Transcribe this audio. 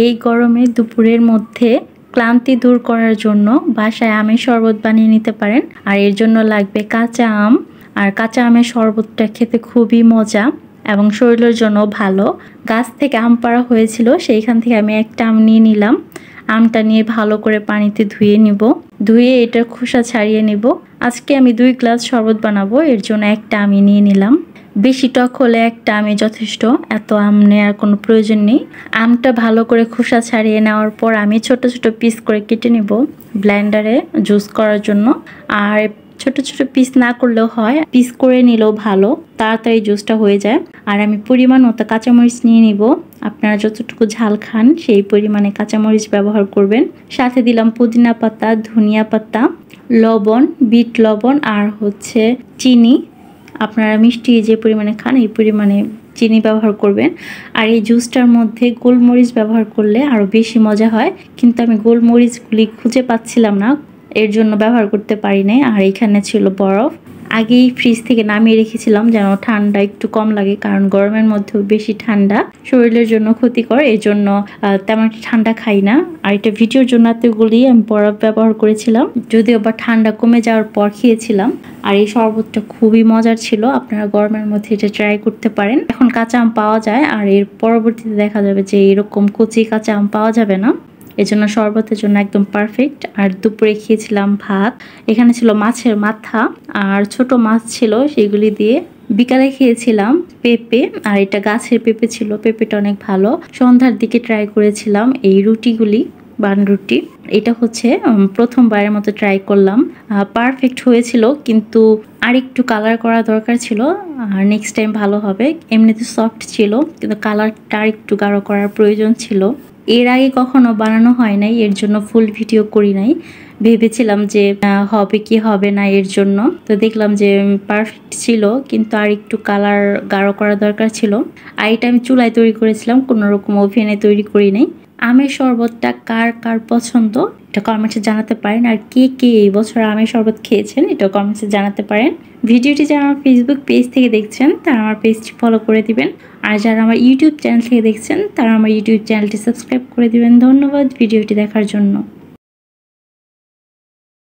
এই গরমে দুপুরের মধ্যে ক্লান্তি দূর করার জন্য বাসায় আমের শরবত বানিয়ে নিতে পারেন। আর এর জন্য লাগবে কাঁচা আম। আর কাঁচা আমের শরবতটা খেতে খুবই মজা এবং শরীরের জন্য ভালো। গাছ থেকে আম পাড়া হয়েছিল, সেইখান থেকে আমি একটা আম নিয়ে নিলাম। আমটা নিয়ে ভালো করে পানিতে ধুয়ে নিব। ধুয়ে এটার খোসা ছাড়িয়ে নিব। আজকে আমি 2 গ্লাস শরবত বানাবো, এর জন্য একটা আমি নিয়ে নিলাম। বেশি টক হলে একটা আমই যথেষ্ট, এত আম নেওয়ার কোনো প্রয়োজন নেই। আমটা ভালো করে খোসা ছাড়িয়ে নেওয়ার পর আমি ছোট ছোট পিস করে কেটে নিব ব্লেন্ডারে জুস করার জন্য। আর ছোট ছোট পিস না করলেও হয়, পিস করে নিলেও ভালো, তাড়াতাড়ি জুসটা হয়ে যায়। আর আমি পরিমাণ মতো কাঁচামরিচ নিয়ে নিব। আপনারা যতটুকু ঝাল খান সেই পরিমাণে কাঁচামরিচ ব্যবহার করবেন। সাথে দিলাম পুদিনা পাতা, ধনিয়া পাতা, লবণ, বিট লবণ আর চিনি। আপনারা মিষ্টি যে পরিমাণে খান এই পরিমাণে চিনি ব্যবহার করবেন। আর এই জুসটার মধ্যে গোলমরিচ ব্যবহার করলে আরও বেশি মজা হয়, কিন্তু আমি গোলমরিচগুলি খুঁজে পাচ্ছিলাম না, এর জন্য ব্যবহার করতে পারি নাই। আর এখানে ছিল বরফ, আগেই ফ্রিজ থেকে নামিয়ে রেখেছিলাম যেন ঠান্ডা একটু কম লাগে, কারণ গরমের মধ্যেও বেশি ঠান্ডা শরীরের জন্য ক্ষতিকর, এই জন্য তেমন একটা ঠান্ডা খাই না। আর এটা ভিডিওর জন্য এতগুলি আমি বরফ ব্যবহার করেছিলাম, যদিও বা ঠান্ডা কমে যাওয়ার পর খেয়েছিলাম। আর এই শরবতটা খুবই মজার ছিল, আপনারা গরমের মধ্যে এটা ট্রাই করতে পারেন। এখন কাঁচা আম পাওয়া যায়, আর এর পরবর্তীতে দেখা যাবে যে এরকম কচি কাঁচা আম পাওয়া যাবে না, এজন্য শরবতের জন্য একদম পারফেক্ট। আর দুপুরে খেয়েছিলাম ভাত, এখানে ছিল মাছের মাথা আর ছোট মাছ ছিল, সেগুলি দিয়ে। বিকালে খেয়েছিলাম পেঁপে, আর এটা গাছের পেঁপে ছিল, পেঁপেটা অনেক ভালো। সন্ধ্যার দিকে ট্রাই করেছিলাম এই রুটিগুলি, বান রুটি। এটা প্রথমবারের মতো ট্রাই করলাম, পারফেক্ট হয়েছিল, কিন্তু আরেকটু কালার করা দরকার ছিল। আর নেক্সট টাইম ভালো হবে। এমনিতে সফট ছিল, কিন্তু কালারটা আরেকটু গাঢ় করার প্রয়োজন ছিল। এর আগে কখনো বানানো হয় নাই, এর জন্য ফুল ভিডিও করি নাই। ভেবেছিলাম যে হবে কি হবে না, এর জন্য তো দেখলাম যে পারফেক্ট ছিল, কিন্তু আর একটু কালার গাঢ় করা দরকার ছিল। আর এটা আমি চুলায় তৈরি করেছিলাম, কোনো রকম ওভেনে তৈরি করি নাই। আমের শরবতটা কার কার পছন্দ এটা কমেন্টে জানাতে পারেন। আর কে কে এই বছর আমের শরবত খেয়েছেন এটা কমেন্টে জানাতে পারেন। ভিডিওটি যারা আমার ফেসবুক পেজ থেকে দেখছেন তারা আমার পেজটি ফলো করে দিবেন, আর যারা আমার ইউটিউব চ্যানেল থেকে দেখছেন তারা আমার ইউটিউব চ্যানেলটি সাবস্ক্রাইব করে দিবেন। ধন্যবাদ ভিডিওটি দেখার জন্য।